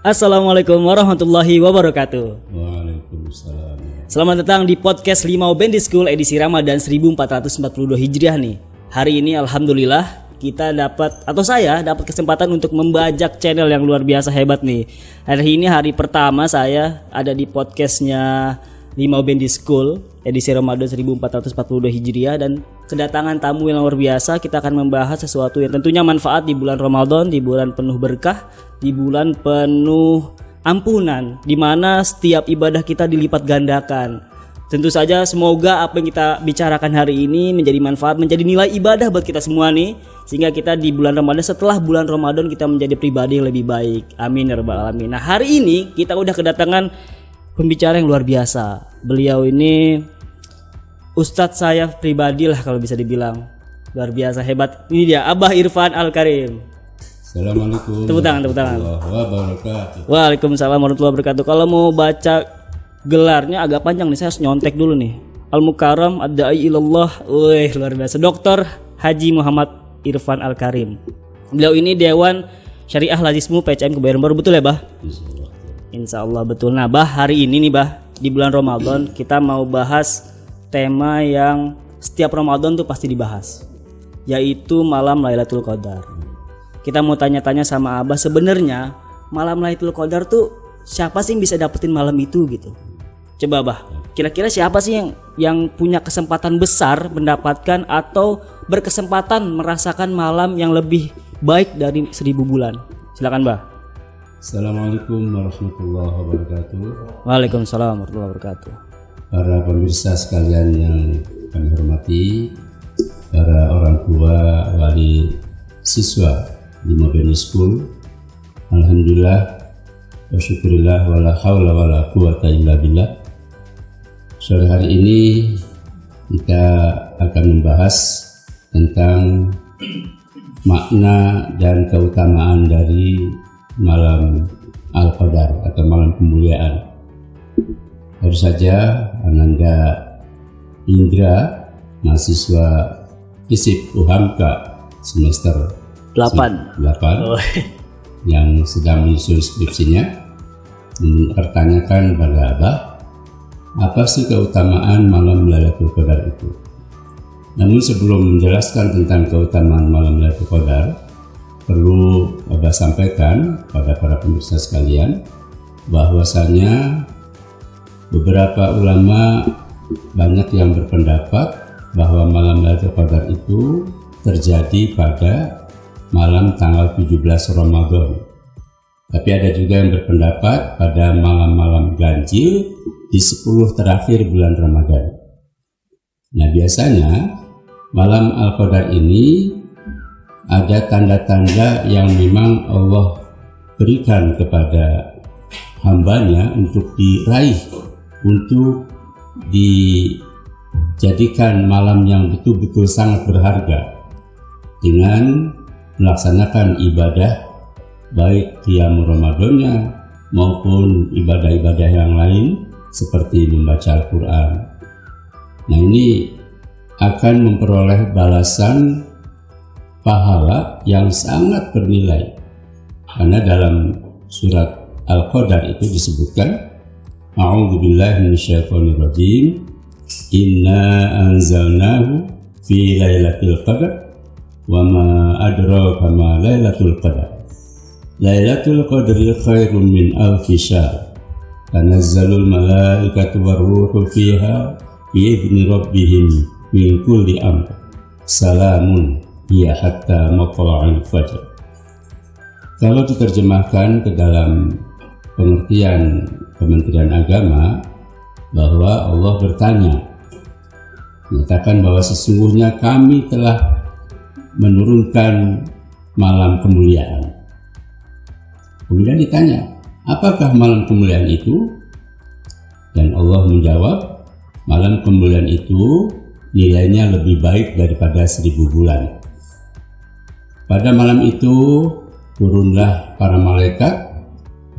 Assalamualaikum warahmatullahi wabarakatuh. Waalaikumsalam. Selamat datang di podcast Limau Bendi School edisi Ramadan 1442 Hijriah nih. Hari ini alhamdulillah kita saya dapat kesempatan untuk membajak channel yang luar biasa hebat nih. Hari ini hari pertama saya ada di podcastnya Limau Bendi School edisi Ramadan 1442 Hijriah dan kedatangan tamu yang luar biasa. Kita akan membahas sesuatu yang tentunya manfaat di bulan Ramadan, di bulan penuh berkah, di bulan penuh ampunan, di mana setiap ibadah kita dilipat gandakan. Tentu saja semoga apa yang kita bicarakan hari ini menjadi manfaat, menjadi nilai ibadah buat kita semua nih, sehingga kita di bulan Ramadan, setelah bulan Ramadan kita menjadi pribadi yang lebih baik. Amin ya rabbal alamin. Nah, hari ini kita udah kedatangan pembicara yang luar biasa. Beliau ini ustadz saya pribadi lah kalau bisa dibilang. Luar biasa hebat. Ini dia Abah Irfan Al-Karim. Assalamualaikum. Tepuk tangan. Wabarakatuh. Waalaikumsalam warahmatullahi wabarakatuh. Kalau mau baca gelarnya agak panjang nih, saya harus nyontek dulu nih. Al-Mukarram Ad-Da'i Ilallah. Wih, luar biasa. Dr. Haji Muhammad Irfan Al-Karim. Beliau ini Dewan Syariah Lazismu PCM Kebayoran Baru, betul ya, Bah? Insya Allah betul. Nah, Bah, hari ini nih, Bah, di bulan Ramadan kita mau bahas tema yang setiap Ramadan tuh pasti dibahas, yaitu malam Lailatul Qadar. Kita mau tanya-tanya sama Abah, sebenarnya malam Lailatul Qadar tuh siapa sih yang bisa dapetin malam itu gitu? Coba Abah, kira-kira siapa sih yang punya kesempatan besar mendapatkan atau berkesempatan merasakan malam yang lebih baik dari 1000 bulan? Silakan, Bah. Assalamualaikum warahmatullahi wabarakatuh. Waalaikumsalam warahmatullahi wabarakatuh. Para pemirsa sekalian yang kami hormati, para orang tua, wali siswa Limau Bendi School, alhamdulillah wa syukurillah wa la hawla wa la quwata illa billah. Sore hari ini kita akan membahas tentang makna dan keutamaan dari malam Al-Qadar atau malam kemuliaan. Baru saja Ananda Indra, mahasiswa FISIP UHAMKA semester 8 yang sedang menyusun skripsinya mempertanyakan pada Abah, apa sih keutamaan malam Lailatul Qadar itu? Namun sebelum menjelaskan tentang keutamaan malam Lailatul Qadar, perlu Abah sampaikan pada para pemirsa sekalian bahwasanya beberapa ulama banyak yang berpendapat bahwa malam Lailatul Qadar itu terjadi pada malam tanggal 17 Ramadan. Tapi ada juga yang berpendapat pada malam-malam ganjil di 10 terakhir bulan Ramadan. Nah, biasanya malam Al-Qadar ini ada tanda-tanda yang memang Allah berikan kepada hambanya untuk diraih, untuk dijadikan malam yang betul-betul sangat berharga dengan melaksanakan ibadah baik qiyamul Ramadannya maupun ibadah-ibadah yang lain seperti membaca Al-Quran. Nah, ini akan memperoleh balasan pahala yang sangat bernilai, karena dalam surat Al-Qadar itu disebutkan, A'udzubillahi minasyaitonirrajim, Inna anzalnahu fi lailatul qadar wa ma adraka ma lailatul qadar. Lailatul qadri khairum min alfi syahr. Tanazzalul malaikatu warruhu fiha bi'izni rabbihim min kulli amr. Salamun hiya hatta matla'il fajr. Kalau diterjemahkan ke dalam pengertian Kementerian Agama, bahwa Allah bertanya, menyatakan bahwa sesungguhnya kami telah menurunkan malam kemuliaan. Kemudian ditanya, apakah malam kemuliaan itu? Dan Allah menjawab, malam kemuliaan itu nilainya lebih baik daripada 1000 bulan. Pada malam itu turunlah para malaikat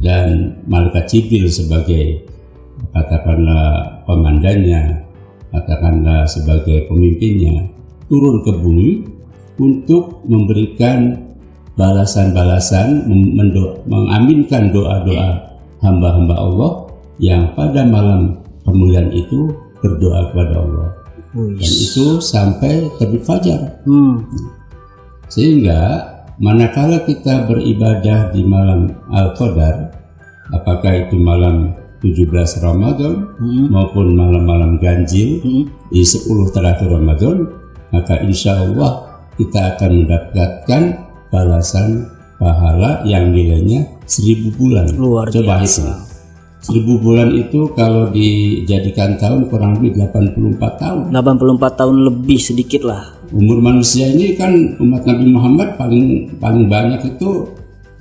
dan malaikat Jibril sebagai katakanlah komandannya, katakanlah sebagai pemimpinnya, turun ke bumi untuk memberikan balasan-balasan, mengaminkan doa-doa hamba-hamba Allah yang pada malam kemuliaan itu berdoa kepada Allah. Dan itu sampai terbit fajar. Sehingga manakala kita beribadah di malam Al-Qadar, apakah itu malam 17 Ramadan maupun malam-malam ganjil di 10 terakhir Ramadan, maka insya Allah kita akan mendapatkan balasan pahala yang nilainya 1000 bulan. Luar Coba biasa. hitung. 1000 bulan itu kalau dijadikan tahun kurang lebih 84 tahun. 84 tahun lebih sedikit lah. Umur manusia ini kan umat Nabi Muhammad paling banyak itu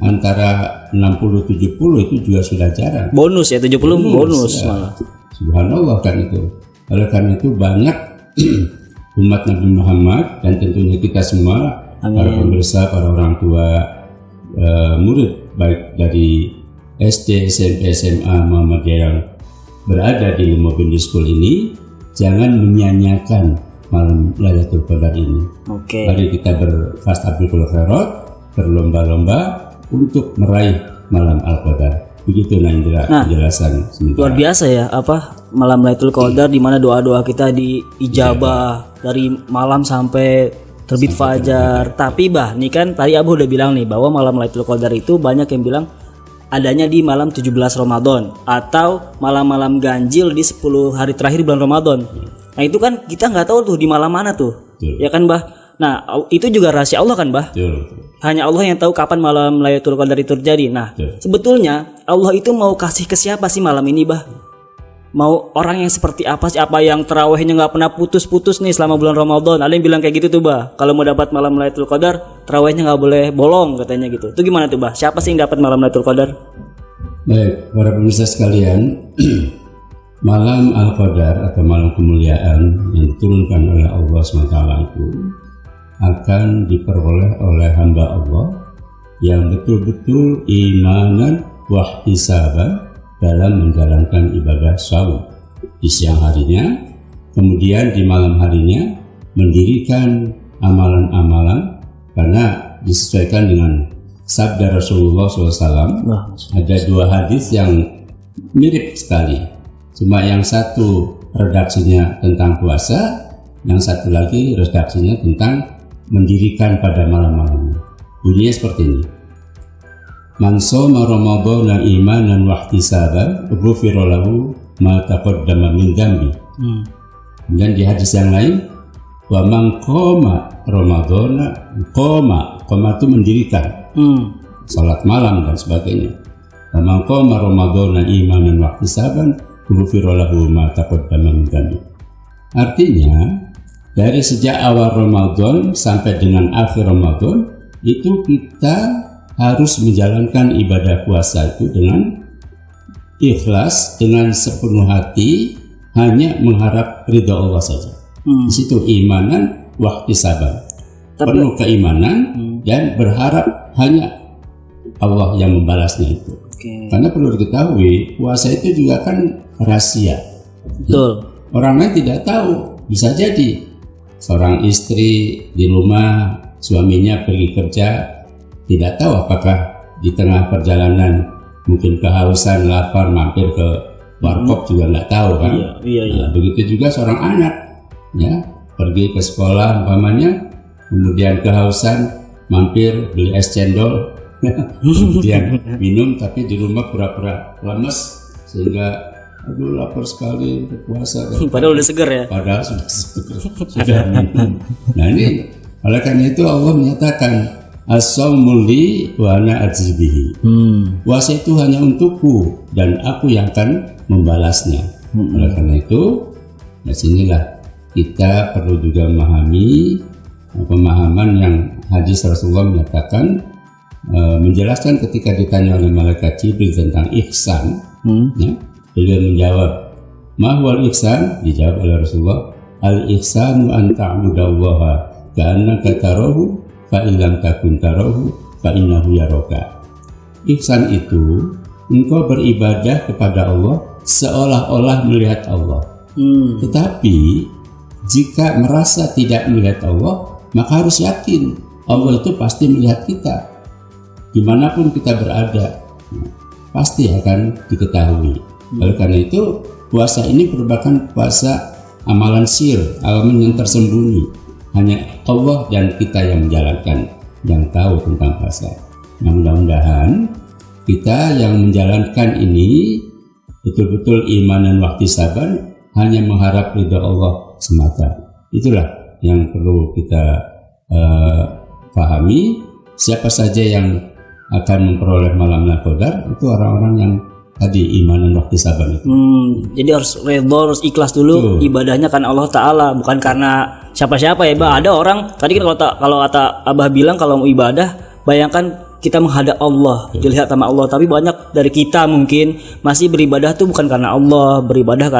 antara 60-70, itu juga sudah jarang. Bonus ya, 70 bonus ya. malah. Subhanallah kan itu. Oleh karena itu banyak umat Nabi Muhammad dan tentunya kita semua, para pemirsa, para orang tua, murid baik dari SD, SMP, SMA, Muhammadiyah yang berada di Limau Bindi School ini, jangan menyia-nyiakan malam Lailatul Qadar ini. Oke. Mari kita berfastabiqul khairat, berlomba-lomba untuk meraih malam Al-Qadar. Begitu Indra penjelasan sementara. Luar biasa ya, malam Lailatul Qadar di mana doa-doa kita diijabah dari malam sampai terbit fajar. Tapi nih kan tadi Abu udah bilang nih bahwa malam Lailatul Qadar itu banyak yang bilang adanya di malam 17 Ramadan atau malam-malam ganjil di 10 hari terakhir bulan Ramadan. Nah itu kan kita nggak tahu tuh di malam mana tuh. Betul. Ya kan Nah itu juga rahasia Allah kan Betul. Hanya Allah yang tahu kapan malam Lailatul Qadar itu terjadi. Nah sebetulnya Allah itu mau kasih ke siapa sih malam ini Mau orang yang seperti apa sih? Apa yang terawihnya nggak pernah putus-putus nih selama bulan Ramadan? Ada yang bilang kayak gitu tuh kalau mau dapat malam Lailatul Qadar terawihnya nggak boleh bolong katanya gitu. Itu gimana tuh Siapa sih yang dapat malam Lailatul Qadar? Baik, para pemirsa sekalian, malam Al-Qadar atau malam kemuliaan yang diturunkan oleh Allah SWT itu akan diperoleh oleh hamba Allah yang betul-betul imanan wahtisaban dalam menjalankan ibadah saum di siang harinya, kemudian di malam harinya mendirikan amalan-amalan karena disesuaikan dengan sabda Rasulullah SAW. Ada dua hadis yang mirip sekali, cuma yang satu redaksinya tentang puasa, yang satu lagi redaksinya tentang mendirikan pada malam-malamnya. Bunyinya seperti ini: Man shoma Ramadhana imanan wa ihtisaban ghufira lahu ma taqaddama min dzambi. Dan di hadis yang lain, wa man qama Ramadhana, qama itu mendirikan salat malam dan sebagainya. Wa man qama Ramadhana imanan wa ihtisaban ghufira lahu ma taqaddama min dzambi. Artinya dari sejak awal Ramadan sampai dengan akhir Ramadan itu kita harus menjalankan ibadah puasa itu dengan ikhlas, dengan sepenuh hati, hanya mengharap ridha Allah saja. Di situ imanan wahtisaban, penuh keimanan dan berharap hanya Allah yang membalasnya itu. Karena perlu diketahui puasa itu juga kan rahasia. Betul. Orang lain tidak tahu. Bisa jadi seorang istri di rumah, suaminya pergi kerja, tidak tahu apakah di tengah perjalanan mungkin kehausan, lapar, mampir ke warkop juga nggak tahu kan. Iya. Nah, begitu juga seorang anak, ya, pergi ke sekolah umpamanya, kemudian kehausan, mampir beli es cendol, kemudian minum, tapi di rumah pura-pura lemes sehingga aduh lapar sekali berpuasa. Padahal udah seger ya. Padahal sudah minum. Nah ini oleh karena itu Allah menyatakan as-shaumul li wa ana ajzibihi. Puasa itu hanya untukku dan aku yang akan membalasnya. Oleh karena itu, di sinilah kita perlu juga memahami pemahaman yang hadis Rasulullah menyatakan, menjelaskan ketika ditanya oleh malaikat Jibril tentang ihsan, ya, beliau menjawab, "Ma huwal ihsan?" Dijawab oleh Rasulullah, "Al-ihsanu an ta'budallaha ka'annaka tarahu fa illam takun tarahu fa innahu yaraka." Ihsan itu engkau beribadah kepada Allah seolah-olah melihat Allah. Tetapi jika merasa tidak melihat Allah, maka harus yakin Allah itu pasti melihat kita. dimanapun kita berada, pasti akan diketahui. Oleh karena itu, puasa ini merupakan puasa amalan sir, amalan yang tersembunyi. Hanya Allah dan kita yang menjalankan, yang tahu tentang puasa. Nah, mudah-mudahan kita yang menjalankan ini betul-betul iman dan wahtisaban, hanya mengharap ridha Allah semata. Itulah yang perlu kita pahami. Siapa saja yang akan memperoleh malam Lailatul Qadar itu orang-orang yang tadi iman dan wahtisaban itu. Jadi harus redha, harus ikhlas dulu. Ibadahnya kan Allah Ta'ala, bukan karena siapa-siapa ya, Bah. Ada orang tadi kan kalau kata Abah bilang kalau mau ibadah, bayangkan kita menghadap Allah, dilihat sama Allah. Tapi banyak dari kita mungkin masih beribadah tuh bukan karena Allah, beribadah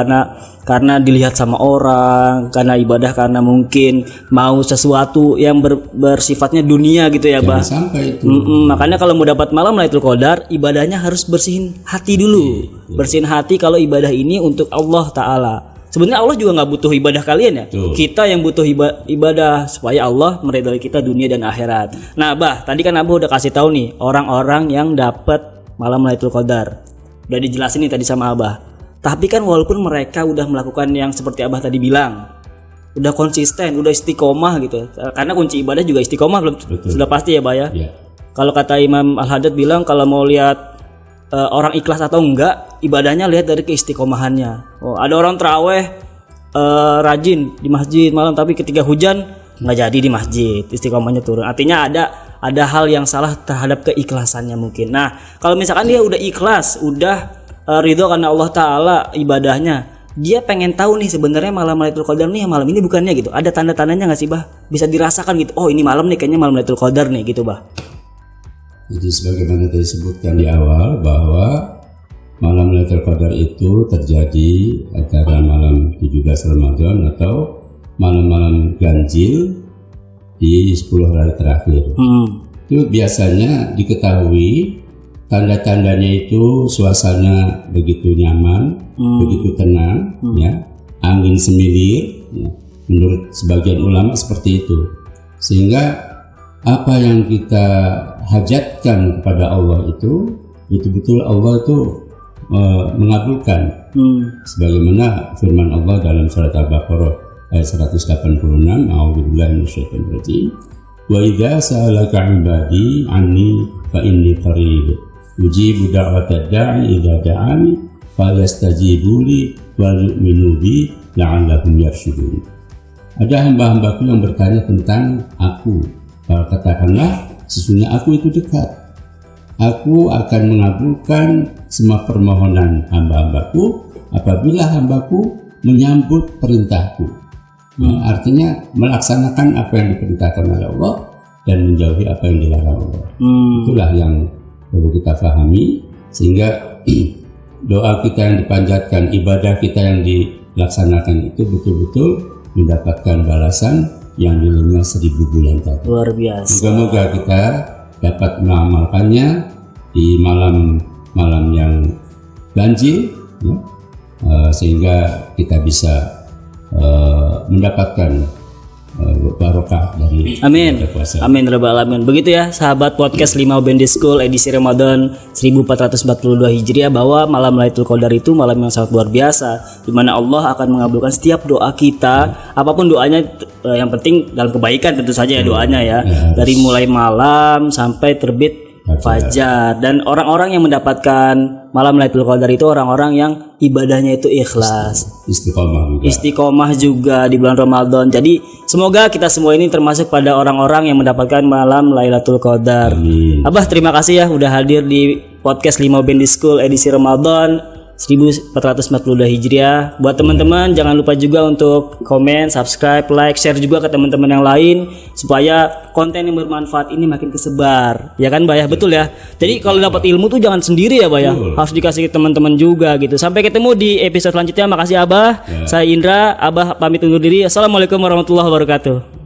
karena dilihat sama orang, karena ibadah karena mungkin mau sesuatu yang bersifatnya dunia gitu ya, Bah. Jangan sampai itu. Makanya kalau mau dapat malam Lailatul Qadar, ibadahnya harus bersihin hati dulu. Bersihin hati kalau ibadah ini untuk Allah Ta'ala. Sebenarnya Allah juga nggak butuh ibadah kalian ya. Kita yang butuh ibadah supaya Allah meridhai kita dunia dan akhirat. Nah, Bah, tadi kan Abah udah kasih tahu nih orang-orang yang dapat malam Lailatul Qadar. Udah dijelasin nih tadi sama Abah. Tapi kan walaupun mereka udah melakukan yang seperti Abah tadi bilang, udah konsisten, udah istiqomah gitu. Karena kunci ibadah juga istiqomah, belum sudah pasti ya, Bah ya. Kalau kata Imam Al-Haddad bilang kalau mau lihat orang ikhlas atau enggak, ibadahnya lihat dari keistiqomahannya. Ada orang terawih rajin di masjid malam, tapi ketika hujan nggak jadi di masjid, istiqomahnya turun. Artinya ada hal yang salah terhadap keikhlasannya mungkin. Nah, kalau misalkan dia udah ikhlas, udah ridho karena Allah Ta'ala ibadahnya, dia pengen tahu nih sebenarnya malam Lailatul Qadar nih malam ini bukannya gitu. Ada tanda-tandanya nggak sih, Bah? Bisa dirasakan gitu. Oh, ini malam nih kayaknya malam Lailatul Qadar nih gitu, Bah. Jadi sebagaimana disebutkan di awal bahwa malam Lailatul Qadar itu terjadi antara malam 17 Ramadan atau malam-malam ganjil di 10 hari terakhir. Itu biasanya diketahui tanda-tandanya itu suasana begitu nyaman, begitu tenang, ya, angin semilir, ya. Menurut sebagian ulama seperti itu. Sehingga apa yang kita hajatkan kepada Allah itu betul-betul Allah itu mengabulkan. Sebagaimana firman Allah dalam surat Al-Baqarah ayat 186, A'udzubillahi minasyaitonir rajim. Wa idza sa'alaka 'ibadi 'anni fa inni qarib ujibu da'watad da'i idza da'ani falyastajibu li wal yu'minu bi la'allahum yarshudun. Ada hamba-hambaku yang bertanya tentang aku. Katakanlah, sesungguhnya aku itu dekat. Aku akan mengabulkan semua permohonan hamba-hambaku apabila hambaku menyambut perintahku. Artinya melaksanakan apa yang diperintahkan oleh Allah dan menjauhi apa yang dilarang Allah. Itulah yang perlu kita pahami, sehingga doa kita yang dipanjatkan, ibadah kita yang dilaksanakan itu betul-betul mendapatkan balasan yang nilainya 1000 bulan tadi. Luar biasa. Moga-moga kita dapat mengamalkannya di malam-malam yang ganjil, ya, sehingga kita bisa mendapatkan barokah dari Amin. puasa. Amin rabbal alamin. Begitu ya sahabat podcast Limau Bandi School edisi Ramadan 1442 Hijriah, bahwa malam Lailatul Qadar itu malam yang sangat luar biasa, di mana Allah akan mengabulkan setiap doa kita, apapun doanya, yang penting dalam kebaikan tentu saja ya doanya ya. Dari mulai malam sampai terbit fajar. Dan orang-orang yang mendapatkan malam Lailatul Qadar itu orang-orang yang ibadahnya itu ikhlas, istiqomah juga di bulan Ramadan. Jadi semoga kita semua ini termasuk pada orang-orang yang mendapatkan malam Lailatul Qadar. Abah terima kasih ya udah hadir di podcast Limau Bandi School edisi Ramadan 1442 Hijriah. Buat teman-teman jangan lupa juga untuk komen, subscribe, like, share juga ke teman-teman yang lain supaya konten yang bermanfaat ini makin kesebar. Ya kan, Bah ya? Betul ya. Jadi kalau dapat ilmu tuh jangan sendiri ya, Bah ya. Harus dikasih ke teman-teman juga gitu. Sampai ketemu di episode selanjutnya. Makasih Abah. Saya Indra, Abah pamit undur diri. Assalamualaikum warahmatullahi wabarakatuh.